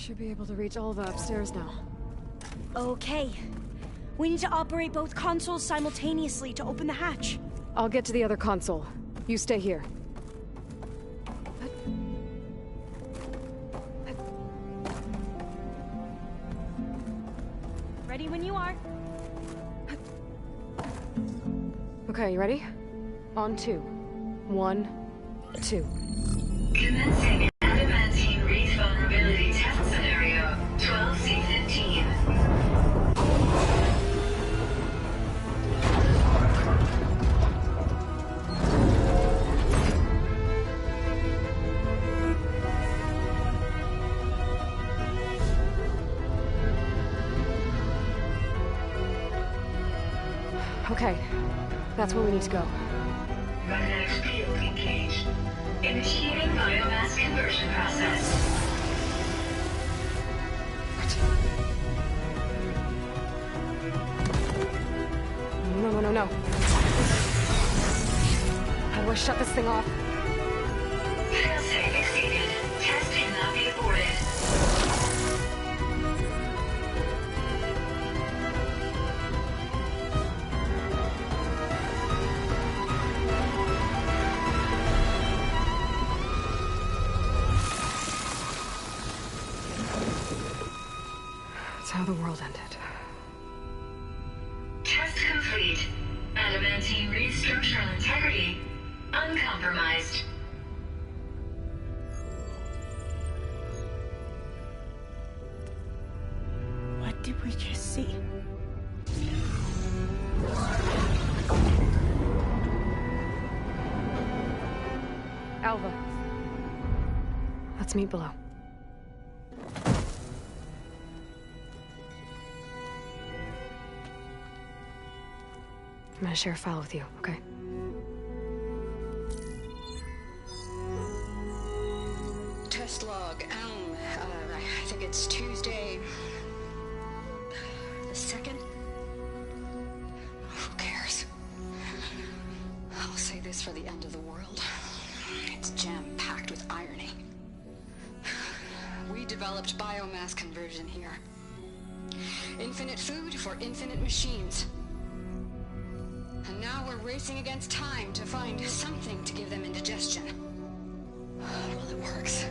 Should be able to reach Alva upstairs now. Okay. We need to operate both consoles simultaneously to open the hatch. I'll get to the other console. You stay here. Ready when you are. Okay, you ready? On 2. 1, 2. Commencing adamantine reef vulnerability test scenario 12C15. Okay, that's where we need to go. Magnetic field engaged. Initiating biomass conversion process. What? No. How do I shut this thing off? Failsafe exceeded. Test cannot be aborted. That's how the world ended. Test complete. Adamantine reef structural integrity uncompromised. What did we just see? Alva. Let's meet below. I'm gonna share a file with you, okay? Test log, I think it's Tuesday the 2nd? Who cares? I'll say this for the end of the world. It's jam-packed with irony. We developed biomass conversion here. Infinite food for infinite machines. And now we're racing against time to find something to give them indigestion. Well, it works.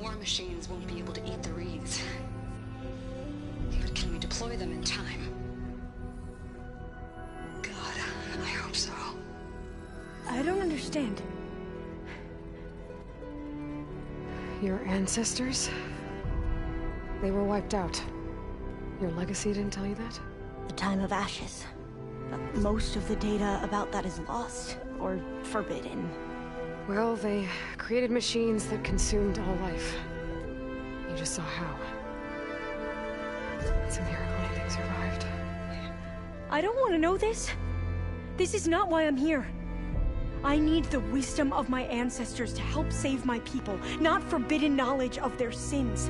War machines won't be able to eat the reeds. But can we deploy them in time? God, I hope so. I don't understand. Your ancestors? They were wiped out. Your legacy didn't tell you that? The time of ashes. But most of the data about that is lost or forbidden. Well, they created machines that consumed all life. You just saw how. It's a miracle anything survived. I don't want to know this. This is not why I'm here. I need the wisdom of my ancestors to help save my people, not forbidden knowledge of their sins.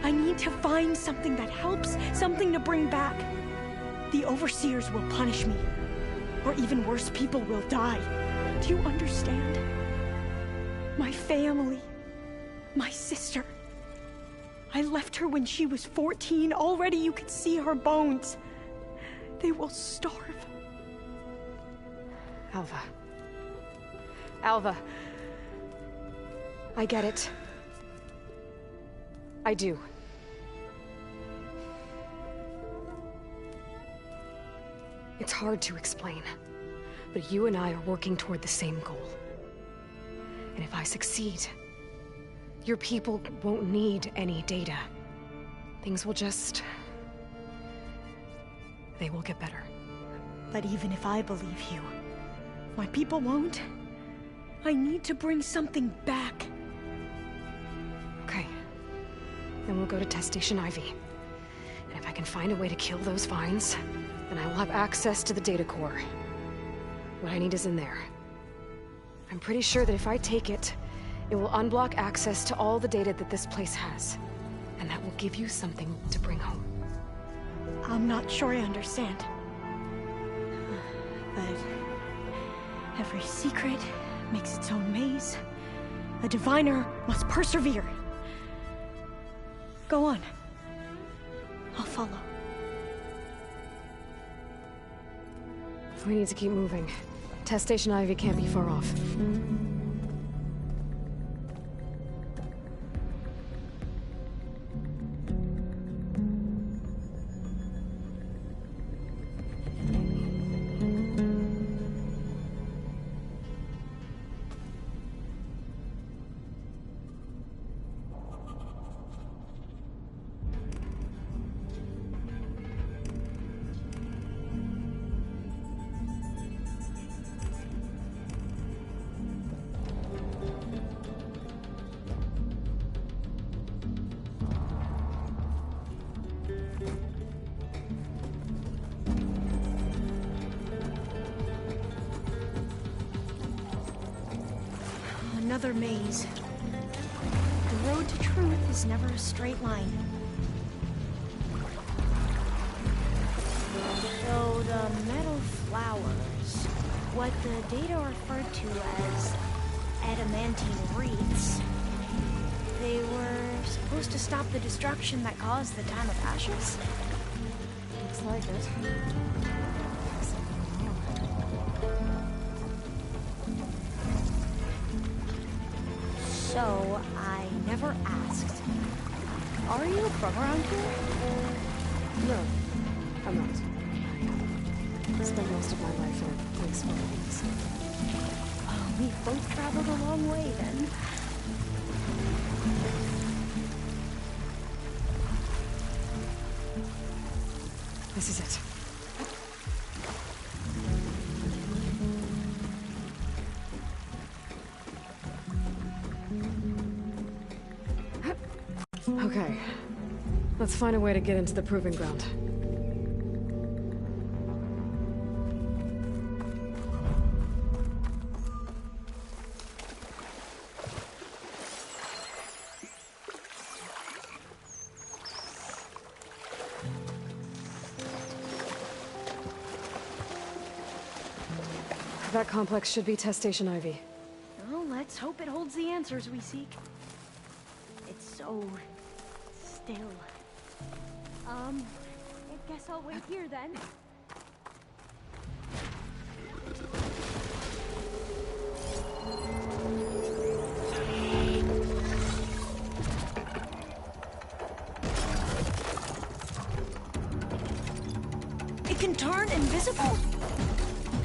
I need to find something that helps, something to bring back. The Overseers will punish me. Or even worse, people will die. Do you understand? My family. My sister. I left her when she was 14. Already you could see her bones. They will starve. Alva. Alva. I get it. I do. It's hard to explain, but you and I are working toward the same goal. And if I succeed, your people won't need any data. Things will just... they will get better. But even if I believe you, my people won't. I need to bring something back. Okay. Then we'll go to Test Station Ivy. And if I can find a way to kill those vines, then I will have access to the data core. What I need is in there. I'm pretty sure that if I take it, it will unblock access to all the data that this place has. And that will give you something to bring home. I'm not sure I understand. But every secret makes its own maze. A diviner must persevere. Go on. I'll follow. We need to keep moving. Test Station Ivy can't be far off. Another maze. The road to truth is never a straight line. So the metal flowers, what the data referred to as adamantine wreaths, they were supposed to stop the destruction that caused the Time of Ashes? Looks like it. So, I never asked. Are you from around here? No, I'm not. I spent most of my life in a place full of these. Oh, we both traveled a long way then. This is it. Okay. Let's find a way to get into the proving ground. That complex should be Test Station Ivy. Well, let's hope it holds the answers we seek. It's so... still. I guess I'll wait here then. It can turn invisible?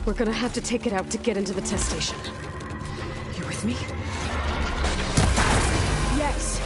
We're gonna have to take it out to get into the test station. You with me? Yes.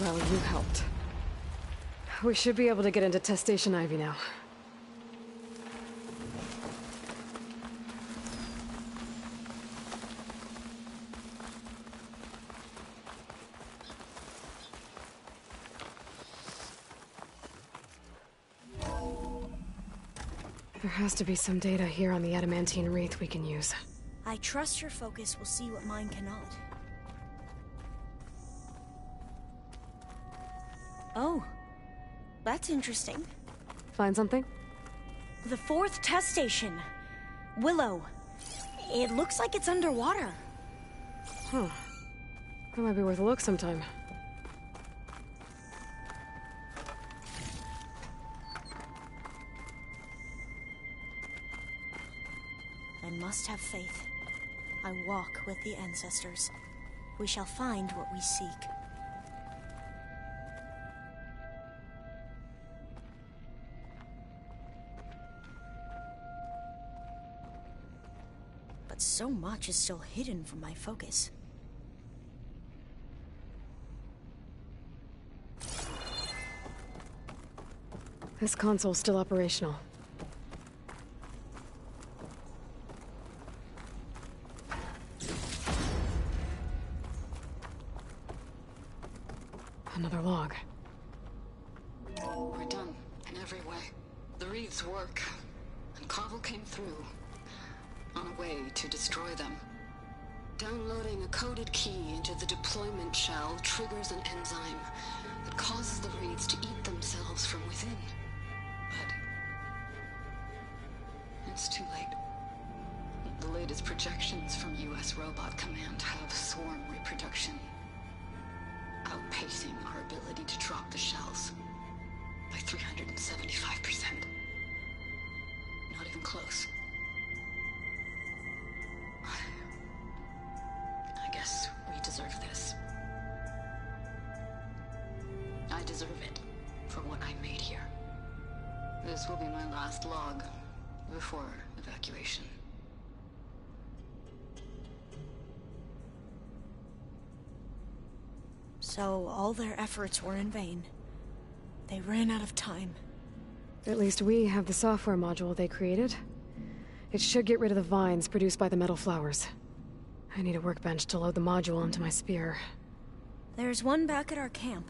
Well, you helped. We should be able to get into Test Station Ivy now. There has to be some data here on the adamantine wreath we can use. I trust your focus will see what mine cannot. Oh, that's interesting. Find something? The 4th test station. Willow. It looks like it's underwater. Huh. That might be worth a look sometime. I must have faith. I walk with the ancestors. We shall find what we seek. But so much is still hidden from my focus. This console's still operational. Another log. We're done, in every way. The wreaths work, and Cobble came through, on a way to destroy them. Downloading a coded key into the deployment shell triggers an enzyme that causes the wreaths to eat themselves from within. But it's too late. The latest projections from US Robot Command have swarm reproduction, outpacing our ability to drop the shells by 375%. Not even close. I guess we deserve this. I deserve it for what I made here. This will be my last log before evacuation. So all their efforts were in vain. They ran out of time. At least we have the software module they created. It should get rid of the vines produced by the metal flowers. I need a workbench to load the module into my spear. There's one back at our camp.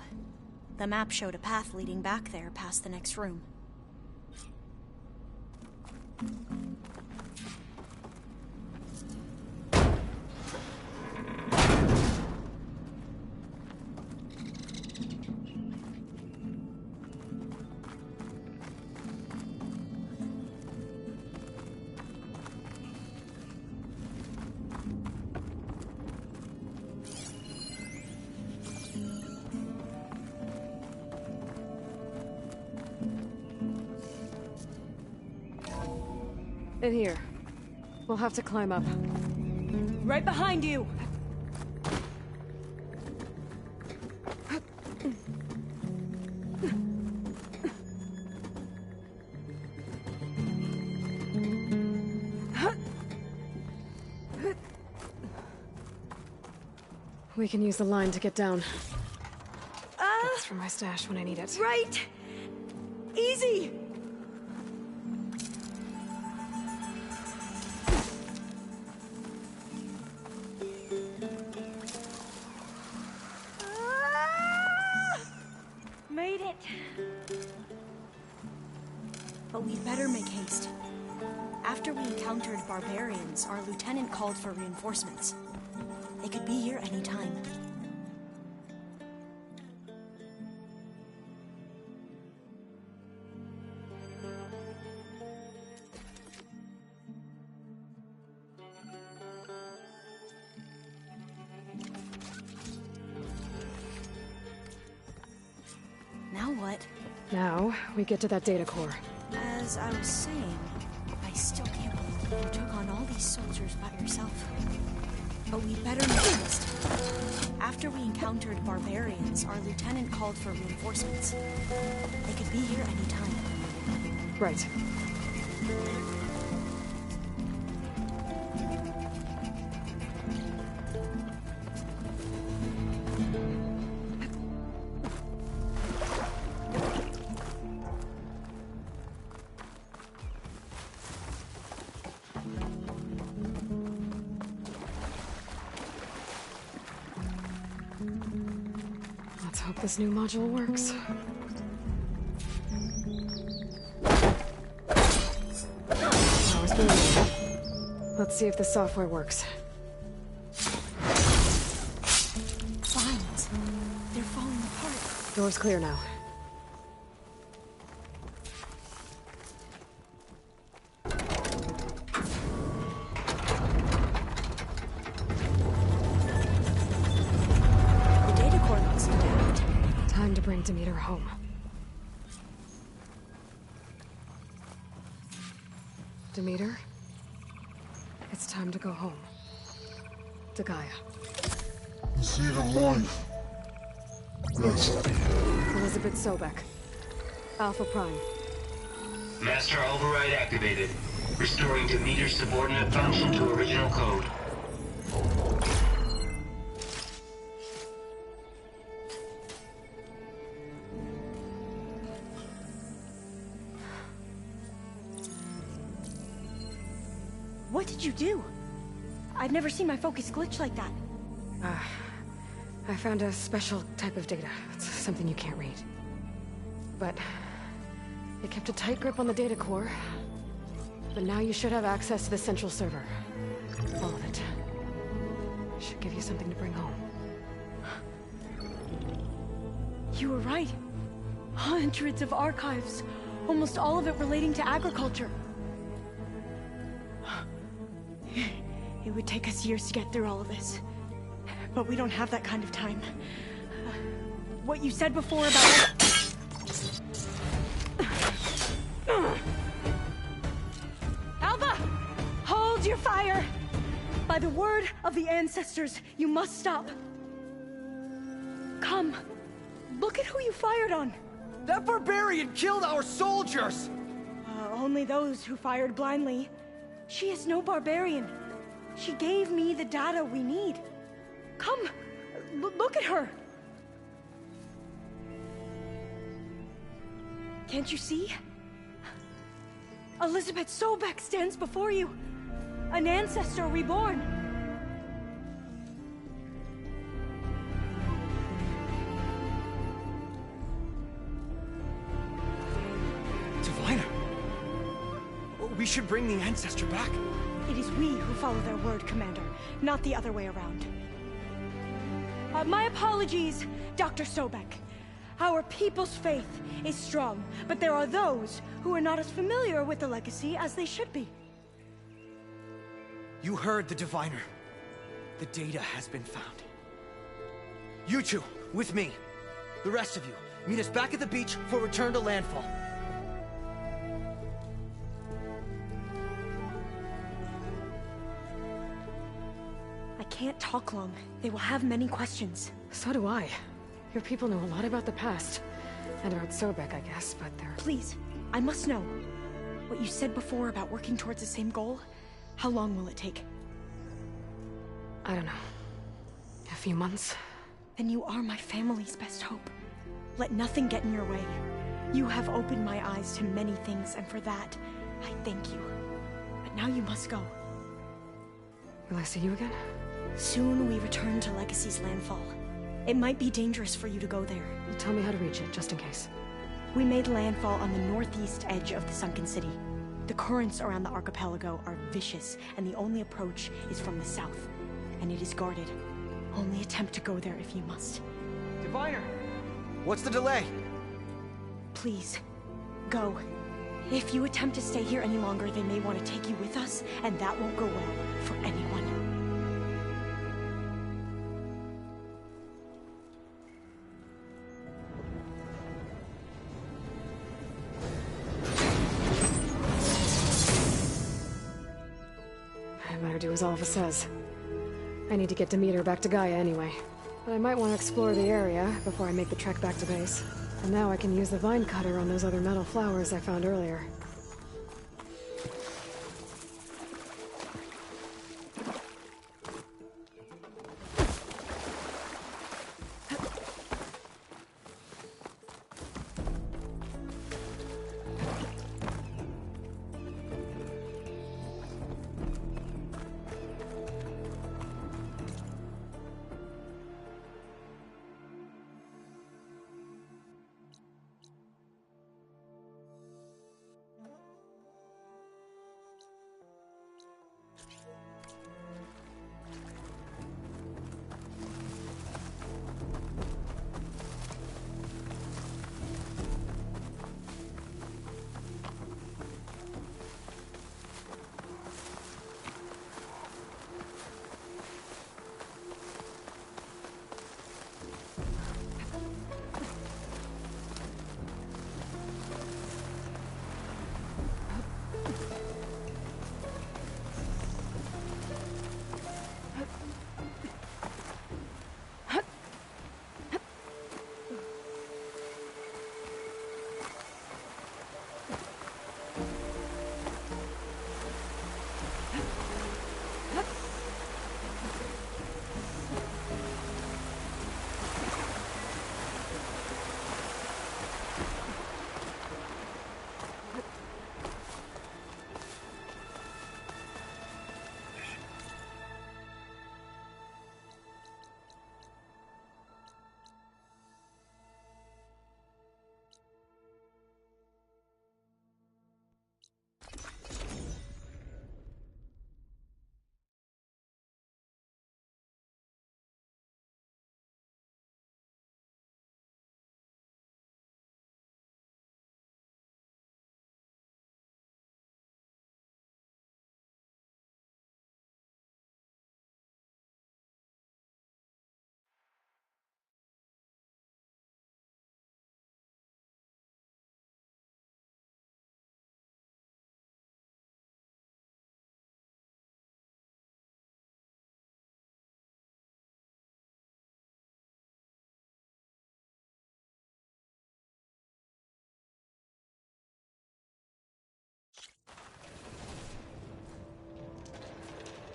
The map showed a path leading back there past the next room. In here. We'll have to climb up. Right behind you! We can use the line to get down. That's for my stash when I need it. Right! Easy! Made it! But we'd better make haste. After we encountered barbarians, our lieutenant called for reinforcements. They could be here any time. Now what? Now, we get to that data core. As I was saying, I still can't believe you took on all these soldiers by yourself. But we'd better make haste. After we encountered barbarians, our lieutenant called for reinforcements. They could be here any time. Right. Let's hope this new module works. Power's booming. Let's see if the software works. Vines. They're falling apart. Door's clear now. The data core looks intact. Time to bring Demeter home. Demeter? It's time to go home. To Gaia. Receive a life. Rest. Elizabeth Sobek. Alpha Prime. Master override activated. Restoring Demeter's subordinate function to original code. What did you do? I've never seen my focus glitch like that. I found a special type of data. It's something you can't read. But it kept a tight grip on the data core. But now you should have access to the central server. All of it. Should give you something to bring home. You were right. Hundreds of archives. Almost all of it relating to agriculture. It would take us years to get through all of this. But we don't have that kind of time. What you said before about... Alva! Hold your fire! By the word of the ancestors, you must stop. Come. Look at who you fired on. That barbarian killed our soldiers! Only those who fired blindly. She is no barbarian. She gave me the data we need. Come, look at her. Can't you see? Elizabeth Sobek stands before you. An ancestor reborn. Diviner! We should bring the ancestor back. It is we who follow their word, Commander, not the other way around. My apologies, Dr. Sobek. Our people's faith is strong, but there are those who are not as familiar with the legacy as they should be. You heard the Diviner. The data has been found. You two, with me. The rest of you, meet us back at the beach for return to landfall. I can't talk long. They will have many questions. So do I. Your people know a lot about the past. And about Sobek, I guess, but they're... Please, I must know. What you said before about working towards the same goal, how long will it take? I don't know. A few months? Then you are my family's best hope. Let nothing get in your way. You have opened my eyes to many things, and for that, I thank you. But now you must go. Will I see you again? Soon we return to Legacy's landfall. It might be dangerous for you to go there. Tell me how to reach it, just in case. We made landfall on the northeast edge of the sunken city. The currents around the archipelago are vicious, and the only approach is from the south. And it is guarded. Only attempt to go there if you must. Diviner! What's the delay? Please, go. If you attempt to stay here any longer, they may want to take you with us, and that won't go well for anyone. I better do as Alva says. I need to get Demeter back to Gaia anyway. But I might want to explore the area before I make the trek back to base. And now I can use the vine cutter on those other metal flowers I found earlier.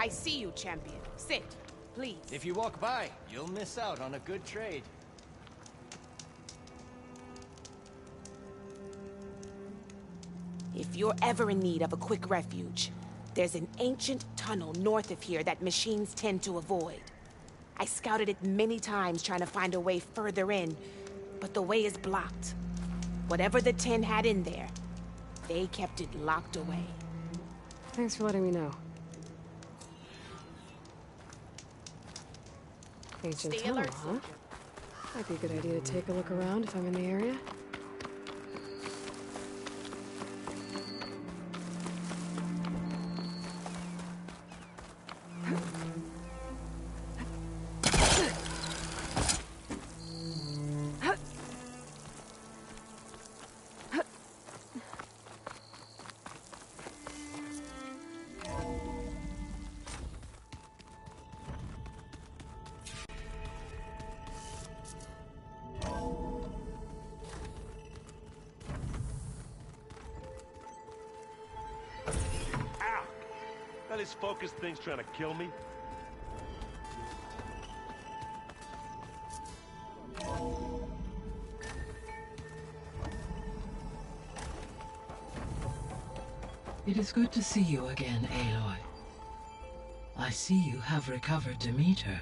I see you, champion. Sit, please. If you walk by, you'll miss out on a good trade. If you're ever in need of a quick refuge, there's an ancient tunnel north of here that machines tend to avoid. I scouted it many times trying to find a way further in, but the way is blocked. Whatever the 10 had in there, they kept it locked away. Thanks for letting me know. Ancient Stay tunnel, alert, huh? soldier. Might be a good idea to take a look around if I'm in the area. This focused thing's trying to kill me? It is good to see you again, Aloy. I see you have recovered Demeter.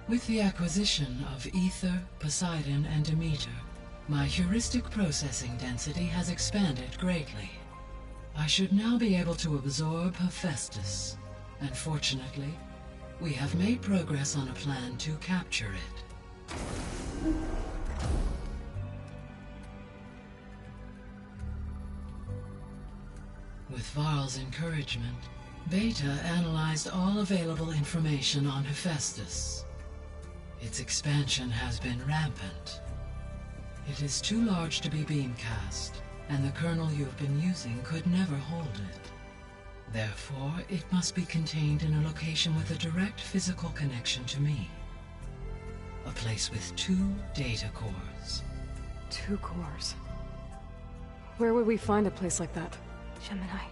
With the acquisition of Ether, Poseidon, and Demeter, my heuristic processing density has expanded greatly. I should now be able to absorb Hephaestus, and fortunately, we have made progress on a plan to capture it. With Varl's encouragement, Beta analyzed all available information on Hephaestus. Its expansion has been rampant. It is too large to be beamcast, and the kernel you've been using could never hold it. Therefore, it must be contained in a location with a direct physical connection to me. A place with 2 data cores. 2 cores. Where would we find a place like that? Gemini.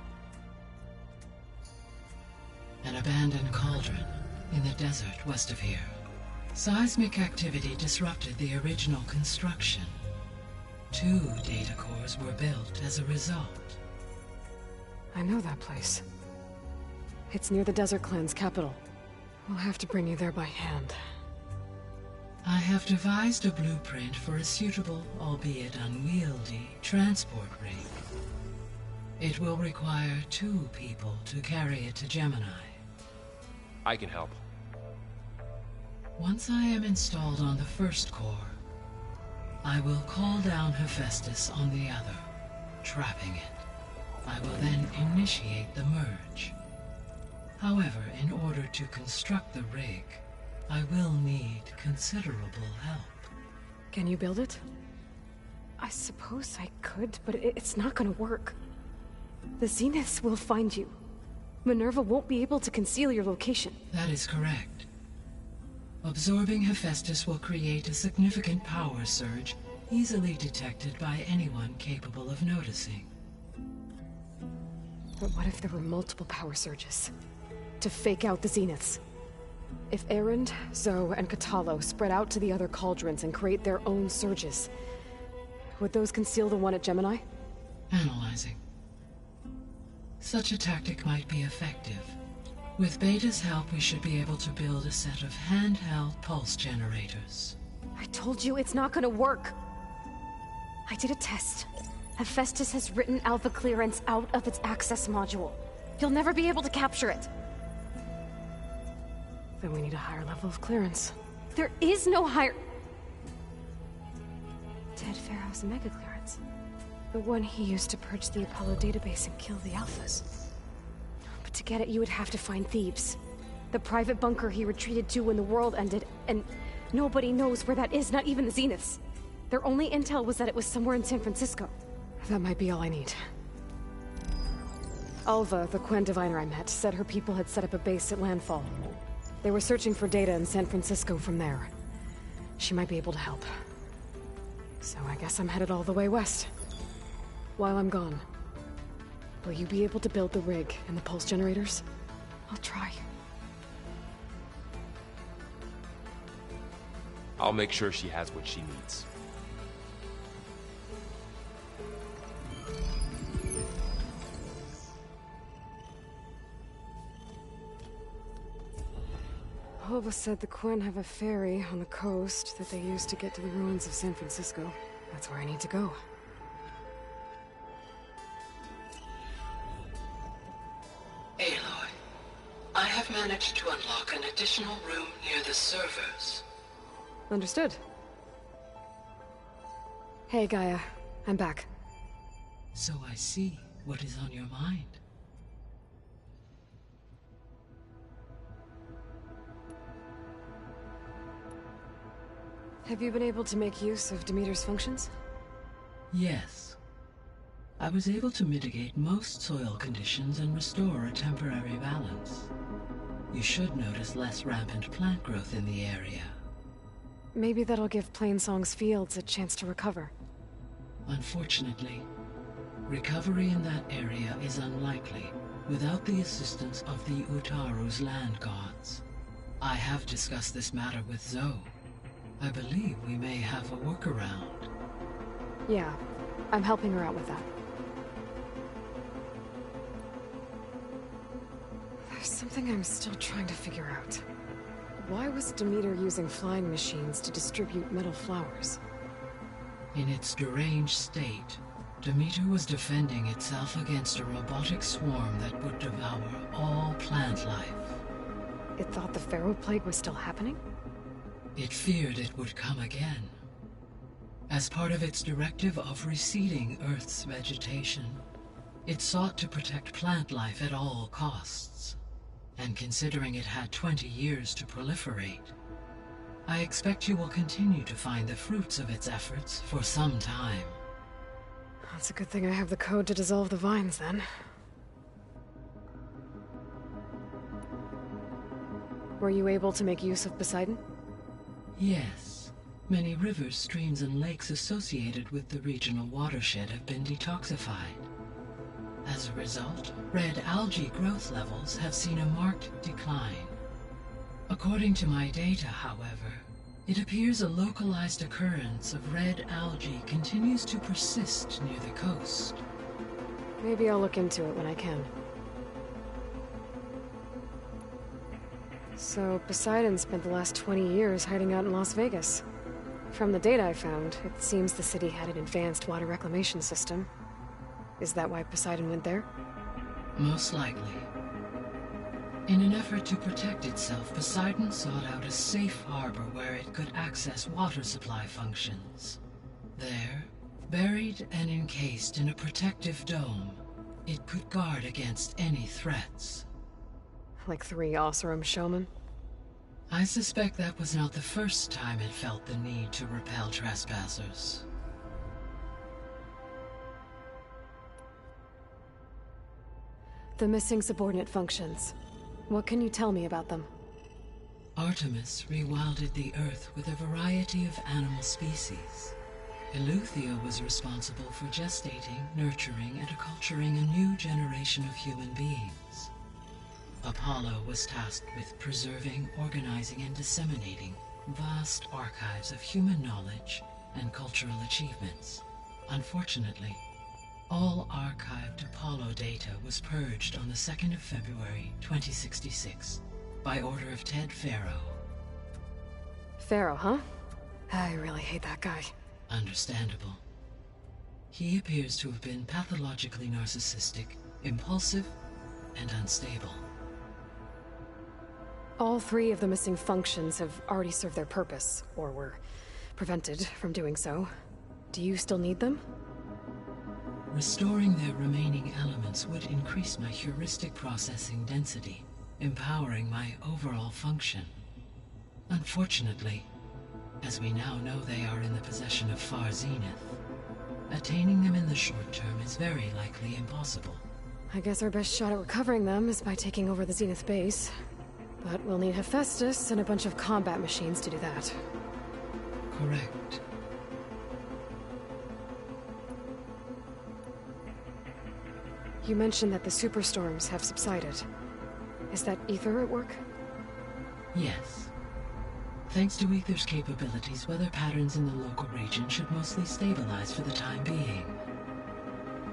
An abandoned cauldron in the desert west of here. Seismic activity disrupted the original construction. 2 data cores were built as a result. I know that place. It's near the Desert Clan's capital. We'll have to bring you there by hand. I have devised a blueprint for a suitable, albeit unwieldy, transport rig. It will require 2 people to carry it to Gemini. I can help. Once I am installed on the first core, I will call down Hephaestus on the other, trapping it. I will then initiate the merge. However, in order to construct the rig, I will need considerable help. Can you build it? I suppose I could, but it's not gonna work. The Zeniths will find you. Minerva won't be able to conceal your location. That is correct. Absorbing Hephaestus will create a significant power surge, easily detected by anyone capable of noticing. But what if there were multiple power surges? To fake out the Zeniths? If Erend, Zoe, and Katalo spread out to the other cauldrons and create their own surges, would those conceal the one at Gemini? Analyzing. Such a tactic might be effective. With Beta's help, we should be able to build a set of handheld pulse generators. I told you it's not gonna work! I did a test. Hephaestus has written Alpha clearance out of its access module. You'll never be able to capture it. Then we need a higher level of clearance. There is no higher... Ted Pharaoh's mega clearance. The one he used to purge the Apollo database and kill the Alphas. But to get it, you would have to find Thebes. The private bunker he retreated to when the world ended, and Nobody knows where that is, not even the Zeniths. Their only intel was that it was somewhere in San Francisco. That might be all I need. Alva, the Quen diviner I met, said her people had set up a base at Landfall. They were searching for data in San Francisco from there. She might be able to help. So I guess I'm headed all the way west. While I'm gone, will you be able to build the rig and the pulse generators? I'll try. I'll make sure she has what she needs. Alva said the Quen have a ferry on the coast that they use to get to the ruins of San Francisco. That's where I need to go. Aloy, I have managed to unlock an additional room near the servers. Understood. Hey, Gaia. I'm back. So I see what is on your mind. Have you been able to make use of Demeter's functions? Yes. I was able to mitigate most soil conditions and restore a temporary balance. You should notice less rampant plant growth in the area. Maybe that'll give Plainsong's fields a chance to recover. Unfortunately, recovery in that area is unlikely without the assistance of the Utaru's land gods. I have discussed this matter with Zoe. I believe we may have a workaround. Yeah, I'm helping her out with that. There's something I'm still trying to figure out. Why was Demeter using flying machines to distribute metal flowers? In its deranged state, Demeter was defending itself against a robotic swarm that would devour all plant life. It thought the Pharaoh Plague was still happening? It feared it would come again. As part of its directive of receding Earth's vegetation, it sought to protect plant life at all costs. And considering it had 20 years to proliferate, I expect you will continue to find the fruits of its efforts for some time. That's a good thing I have the code to dissolve the vines, then. Were you able to make use of Poseidon? Yes. Many rivers, streams, and lakes associated with the regional watershed have been detoxified. As a result, red algae growth levels have seen a marked decline. According to my data, however, it appears a localized occurrence of red algae continues to persist near the coast. Maybe I'll look into it when I can. So, Poseidon spent the last 20 years hiding out in Las Vegas. From the data I found, it seems the city had an advanced water reclamation system. Is that why Poseidon went there? Most likely. In an effort to protect itself, Poseidon sought out a safe harbor where it could access water supply functions. There, buried and encased in a protective dome, it could guard against any threats. Like 3 Oseram showmen? I suspect that was not the first time it felt the need to repel trespassers. The missing subordinate functions. What can you tell me about them? Artemis rewilded the Earth with a variety of animal species. Eleuthia was responsible for gestating, nurturing, and acculturating a new generation of human beings. Apollo was tasked with preserving, organizing, and disseminating vast archives of human knowledge and cultural achievements. Unfortunately, all archived Apollo data was purged on the 2nd of February, 2066, by order of Ted Faro. Faro, huh? I really hate that guy. Understandable. He appears to have been pathologically narcissistic, impulsive, and unstable. All 3 of the missing functions have already served their purpose, or were prevented from doing so. Do you still need them? Restoring their remaining elements would increase my heuristic processing density, empowering my overall function. Unfortunately, as we now know they are in the possession of Far Zenith. Attaining them in the short term is very likely impossible. I guess our best shot at recovering them is by taking over the Zenith base. But we'll need Hephaestus and a bunch of combat machines to do that. Correct. You mentioned that the superstorms have subsided. Is that Aether at work? Yes. Thanks to Aether's capabilities, weather patterns in the local region should mostly stabilize for the time being.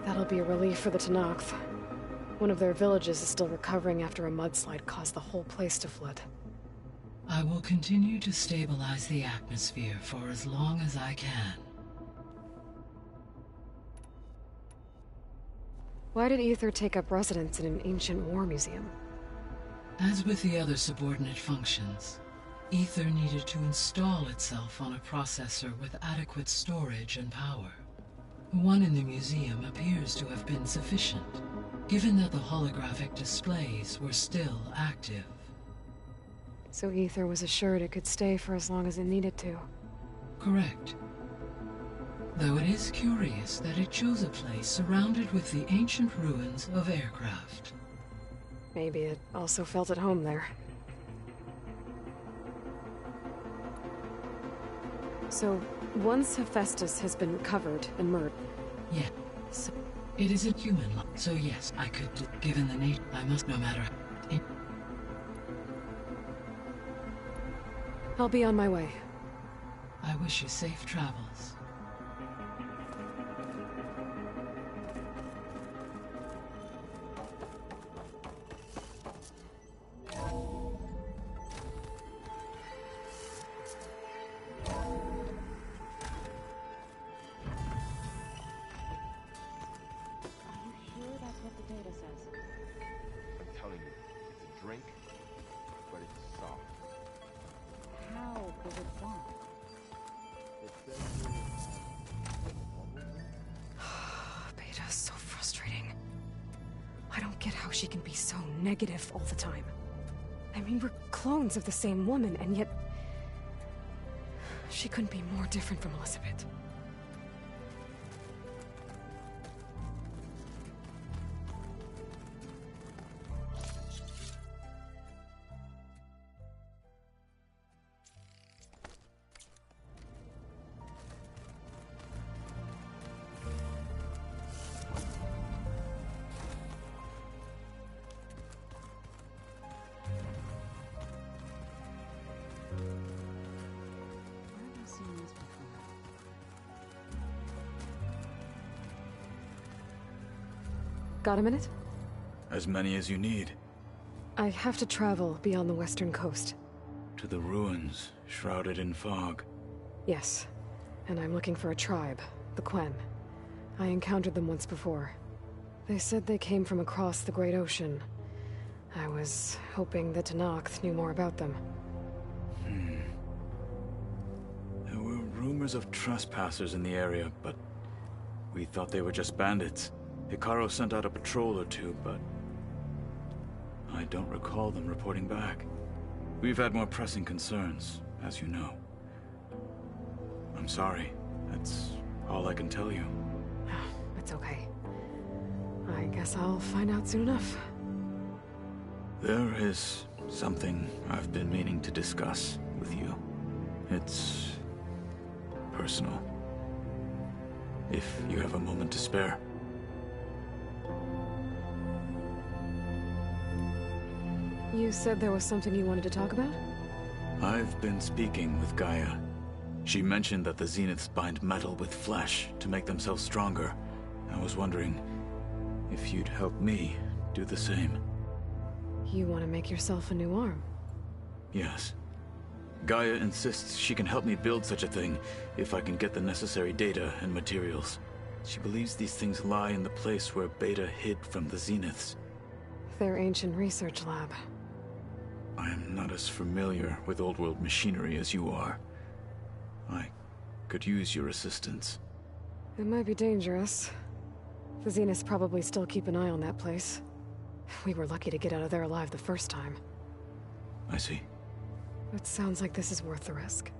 That'll be a relief for the Tenakth. One of their villages is still recovering after a mudslide caused the whole place to flood. I will continue to stabilize the atmosphere for as long as I can. Why did Aether take up residence in an ancient war museum? As with the other subordinate functions, Aether needed to install itself on a processor with adequate storage and power. The one in the museum appears to have been sufficient, given that the holographic displays were still active. So Aether was assured it could stay for as long as it needed to. Correct. Though it is curious that it chose a place surrounded with the ancient ruins of aircraft. Maybe it also felt at home there. So, once Hephaestus has been recovered and murdered... Yeah. So, it is a human life, so yes, I could, given the nature, I must no matter... I'll be on my way. I wish you safe travels. Beta's so frustrating. I don't get how she can be so negative all the time. I mean, we're clones of the same woman, and yet... she couldn't be more different from Elizabeth. Got a minute? As many as you need. I have to travel beyond the western coast. To the ruins, shrouded in fog. Yes. And I'm looking for a tribe, the Quen. I encountered them once before. They said they came from across the Great Ocean. I was hoping the Tenakth knew more about them. There were rumors of trespassers in the area, but we thought they were just bandits. Hekarro sent out a patrol or two, but I don't recall them reporting back. We've had more pressing concerns, as you know. I'm sorry. That's all I can tell you. It's okay. I guess I'll find out soon enough. There is something I've been meaning to discuss with you. It's personal. If you have a moment to spare. You said there was something you wanted to talk about? I've been speaking with Gaia. She mentioned that the Zeniths bind metal with flesh to make themselves stronger. I was wondering if you'd help me do the same. You want to make yourself a new arm? Yes. Gaia insists she can help me build such a thing if I can get the necessary data and materials. She believes these things lie in the place where Beta hid from the Zeniths. Their ancient research lab. I am not as familiar with old-world machinery as you are. I could use your assistance. It might be dangerous. The Zeniths probably still keep an eye on that place. We were lucky to get out of there alive the first time. I see. It sounds like this is worth the risk.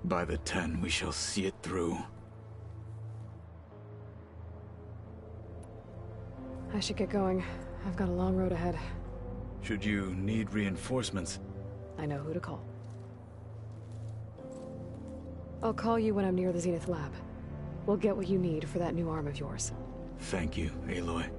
By the 10, we shall see it through. I should get going. I've got a long road ahead. Should you need reinforcements? I know who to call. I'll call you when I'm near the Zenith lab. We'll get what you need for that new arm of yours. Thank you, Aloy.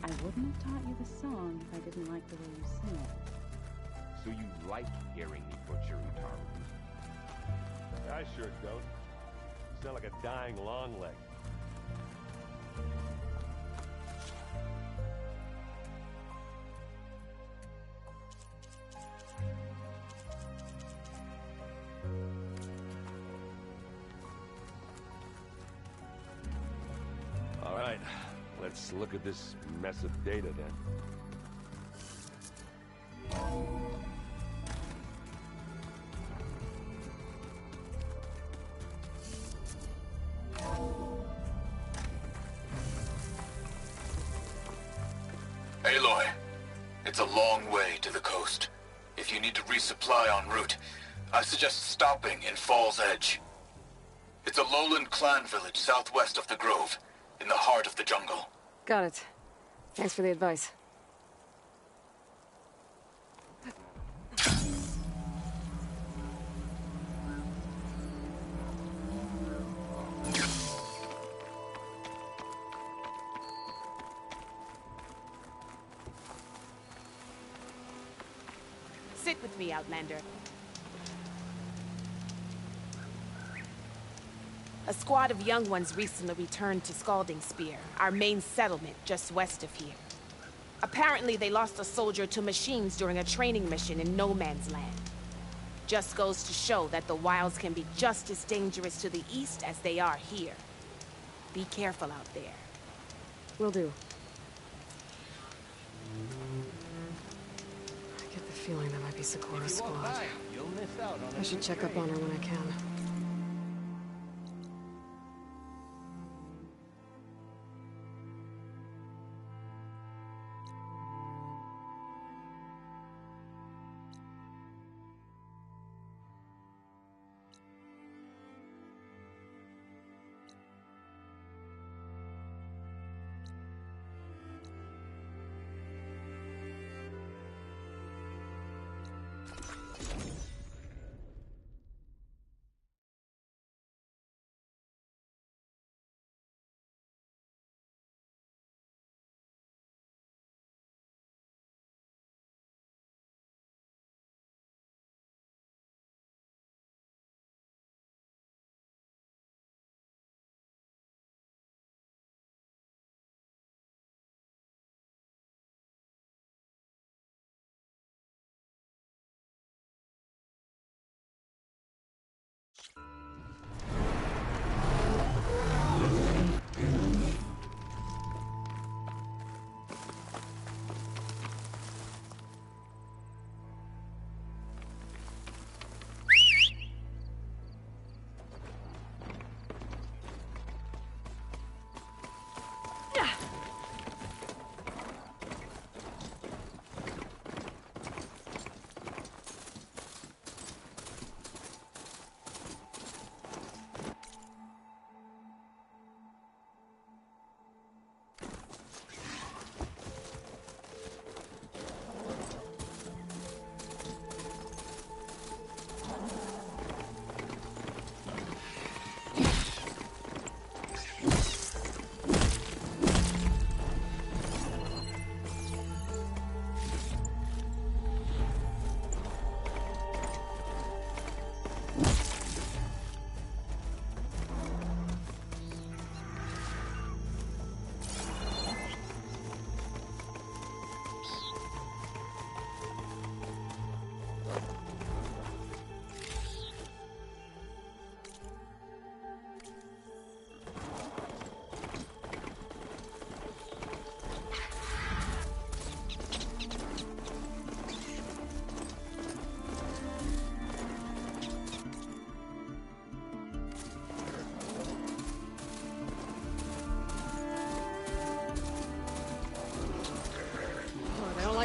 I wouldn't have taught you the song if I didn't like the way you sing it. So you like hearing me butcher Utaru? I sure don't. You sound like a dying long leg. All right, let's look at this mess of data then. Aloy, it's a long way to the coast. If you need to resupply en route, I suggest stopping in Falls Edge. It's a lowland clan village southwest of the Grove, in the heart of the jungle. Got it. Thanks for the advice. Sit with me, Outlander. A squad of young ones recently returned to Scalding Spear, our main settlement just west of here. Apparently, they lost a soldier to machines during a training mission in No Man's Land. Just goes to show that the wilds can be just as dangerous to the east as they are here. Be careful out there. Will do. I get the feeling that might be Sakura's squad. I should check up on her when I can.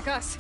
like us.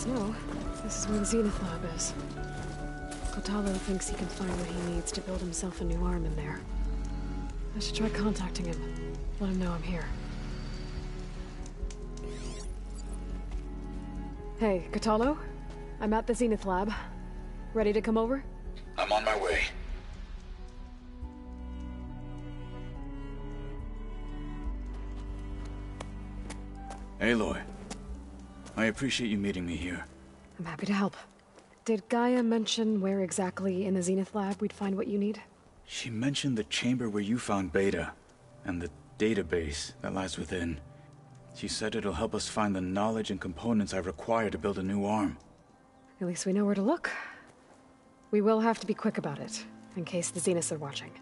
No, this is where the Zenith Lab is. Kotallo thinks he can find what he needs to build himself a new arm in there. I should try contacting him. Let him know I'm here. Hey, Kotallo? I'm at the Zenith Lab. Ready to come over? I'm on my way. Aloy. I appreciate you meeting me here. I'm happy to help. Did Gaia mention where exactly in the Zenith Lab we'd find what you need? She mentioned the chamber where you found Beta, and the database that lies within. She said it'll help us find the knowledge and components I require to build a new arm. At least we know where to look. We will have to be quick about it, in case the Zeniths are watching.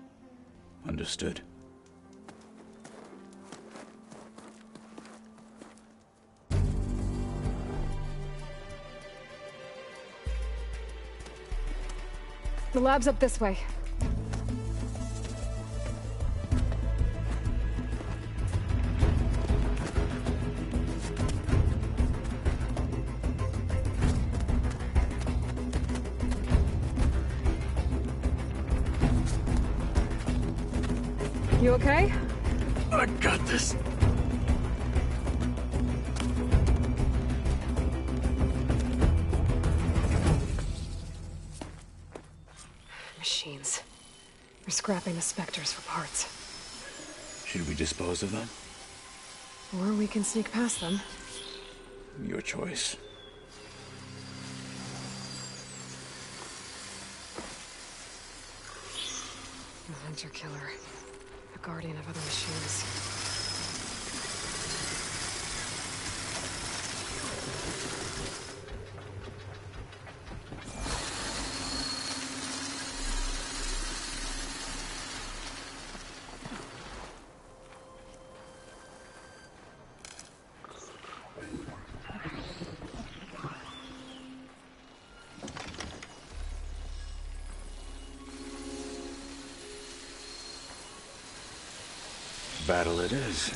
Understood. The lab's up this way. You okay? I got this. Machines. We're scrapping the Spectres for parts. Should we dispose of them? Or we can sneak past them. Your choice. The Hunter Killer. A guardian of other machines. battle it is.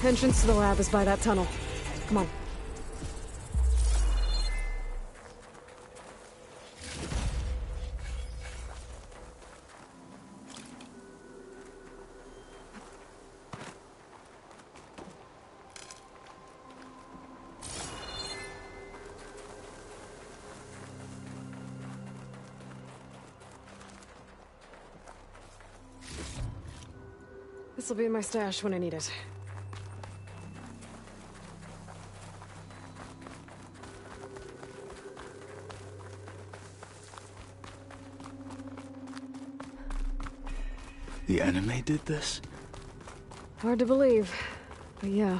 Entrance to the lab is by that tunnel. Come on. This'll be in my stash when I need it. The anime did this? Hard to believe, but yeah.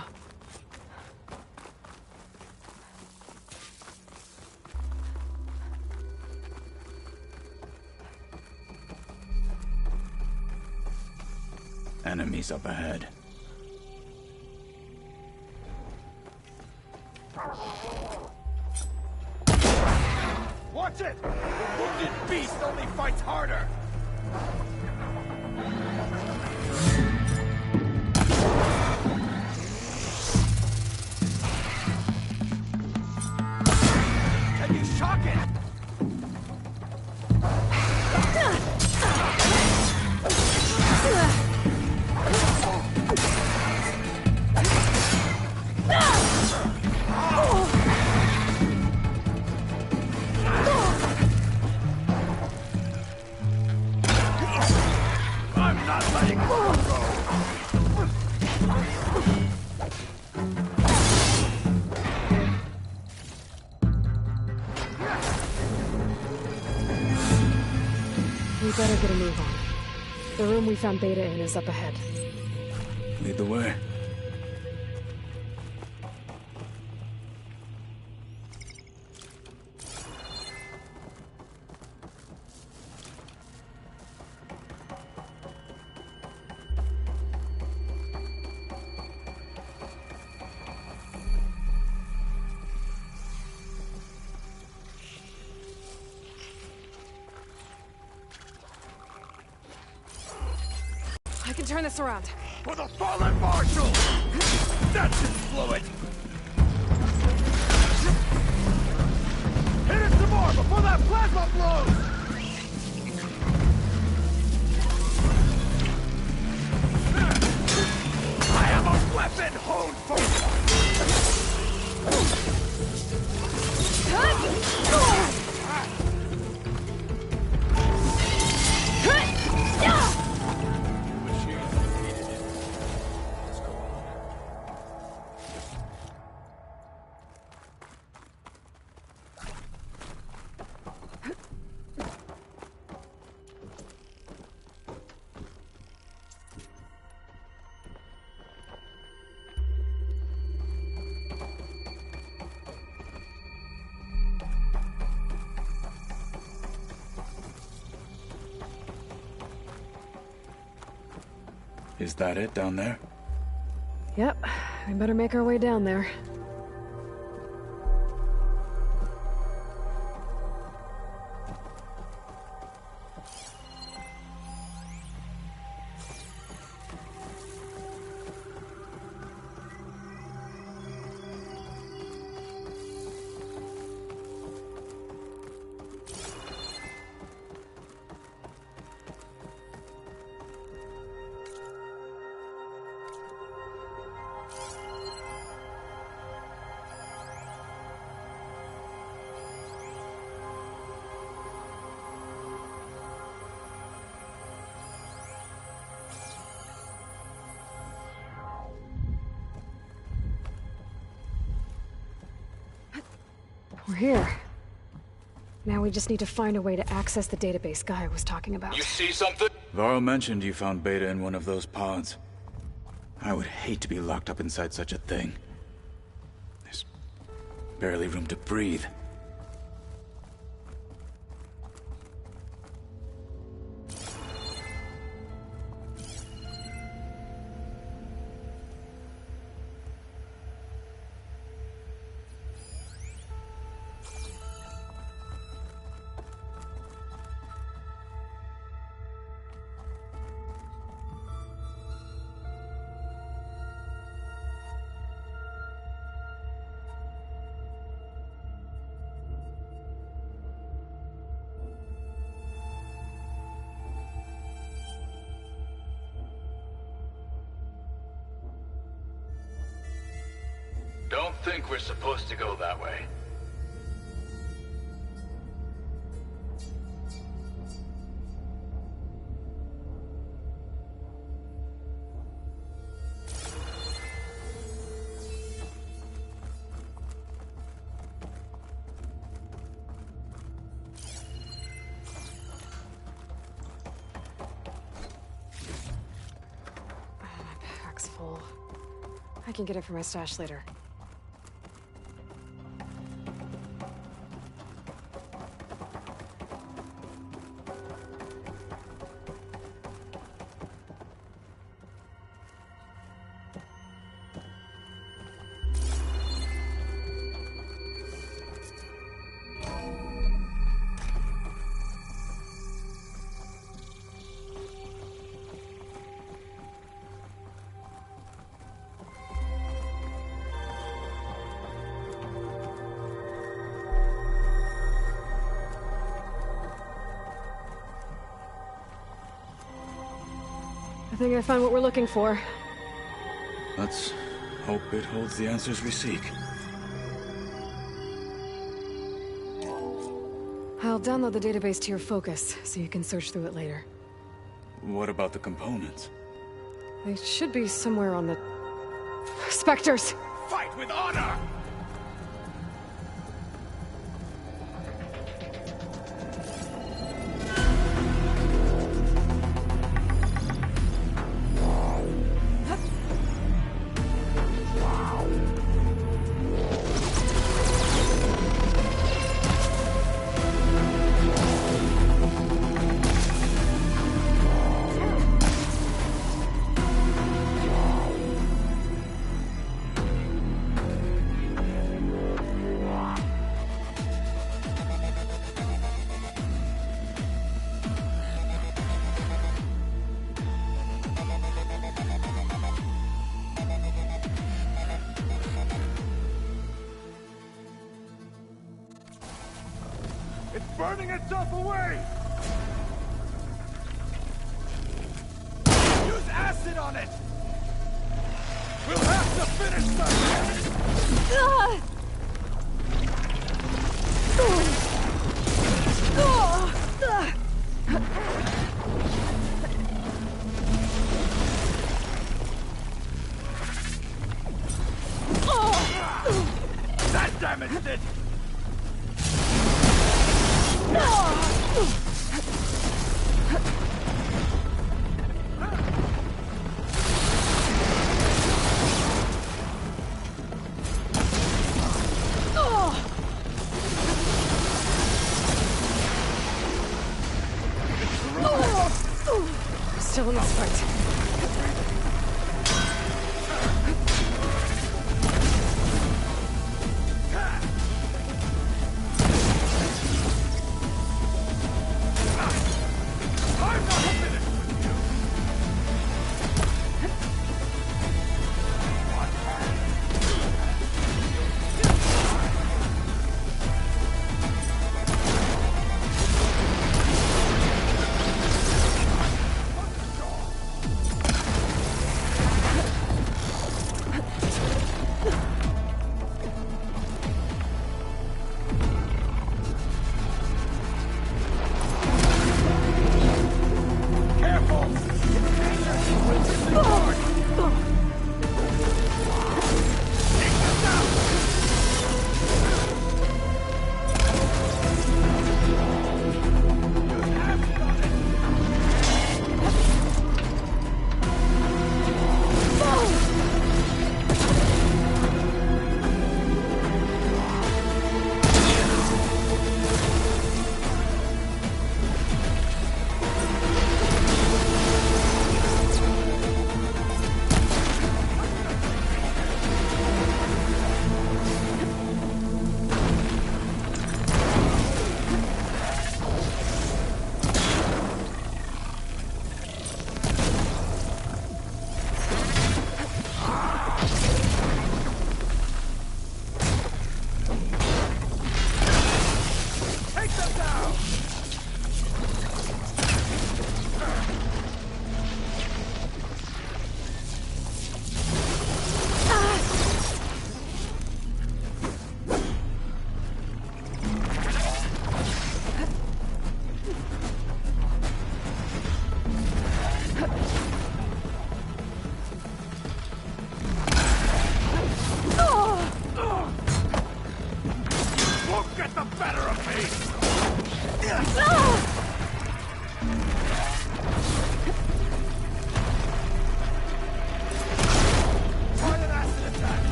Enemies up ahead. Watch it! The wounded beast only fights harder! Can you shock it? I'm not letting her go! We better get a move on. The room we found Beta in is up ahead. Lead the way. I can turn this around. For the fallen marshal! That's his fluid! Hit it some more before that plasma blows! I have a weapon honed for Is that it down there? Yep, we better make our way down there. We're here. Now we just need to find a way to access the database Gaia was talking about. You see something? Varl mentioned you found Beta in one of those pods. I would hate to be locked up inside such a thing. There's barely room to breathe. Don't think we're supposed to go that way. My pack's full. I can get it from my stash later. I think I found what we're looking for. Let's hope it holds the answers we seek. I'll download the database to your Focus, so you can search through it later. What about the components? They should be somewhere on the... Spectres! Fight with honor! It's burning itself away! Use acid on it! We'll have to finish something! That damaged it! Still in this fight.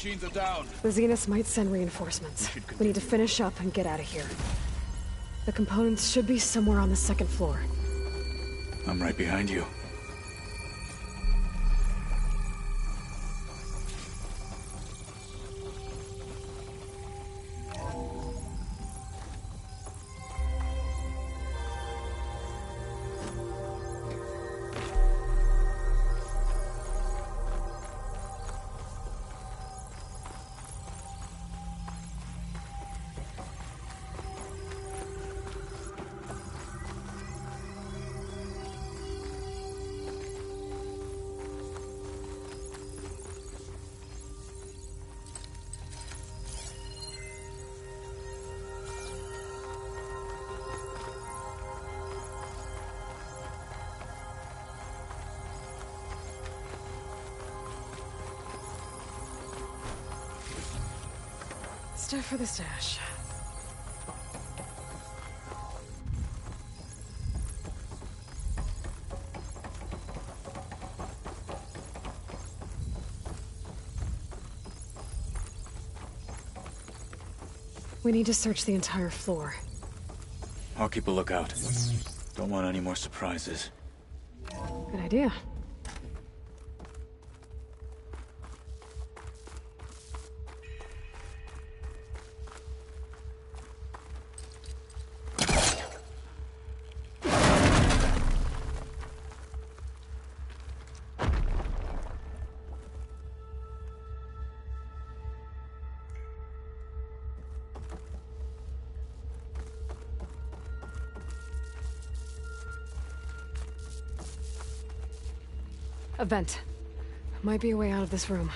machines are down. The Zeniths might send reinforcements. We need to finish up and get out of here. The components should be somewhere on the second floor. I'm right behind you. Stuff for the stash. We need to search the entire floor. I'll keep a lookout. Don't want any more surprises. Good idea. A vent. Might be a way out of this room.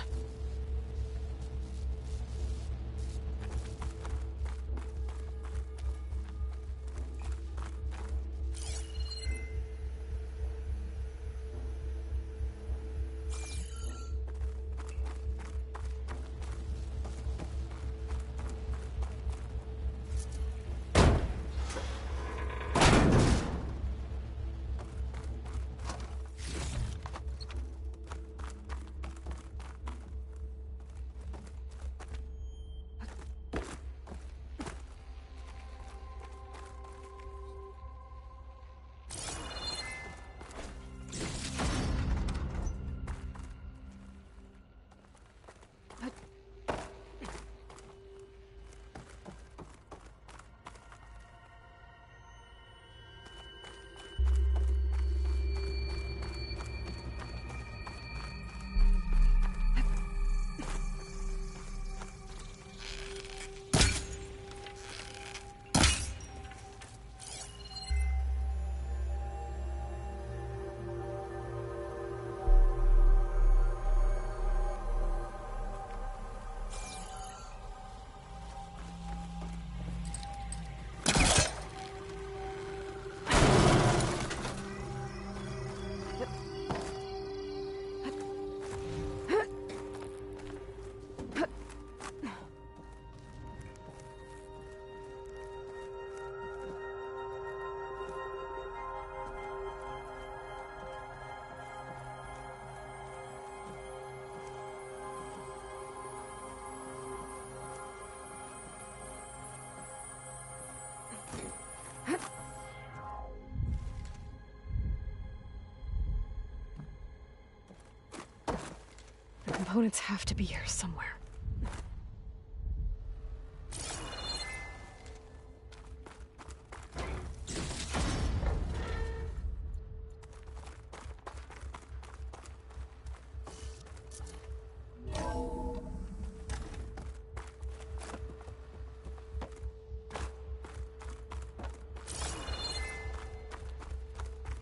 The components have to be here somewhere.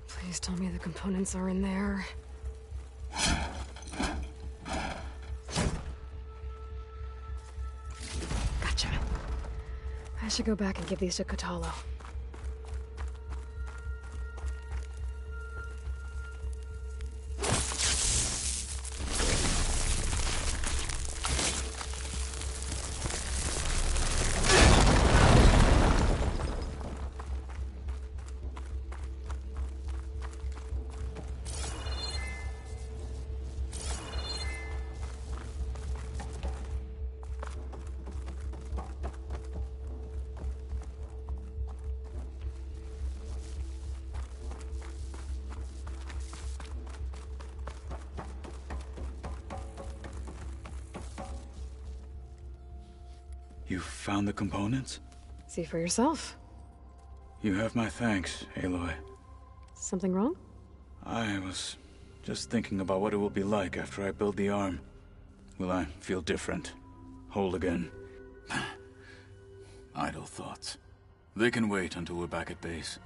Please tell me the components are in there. Gotcha. I should go back and give these to Kotallo. You found the components? See for yourself. You have my thanks, Aloy. Something wrong? I was just thinking about what it will be like after I build the arm. Will I feel different? Whole again? Idle thoughts. They can wait until we're back at base.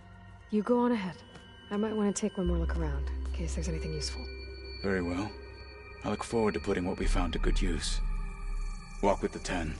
You go on ahead. I might want to take one more look around, in case there's anything useful. Very well. I look forward to putting what we found to good use. Walk with the 10.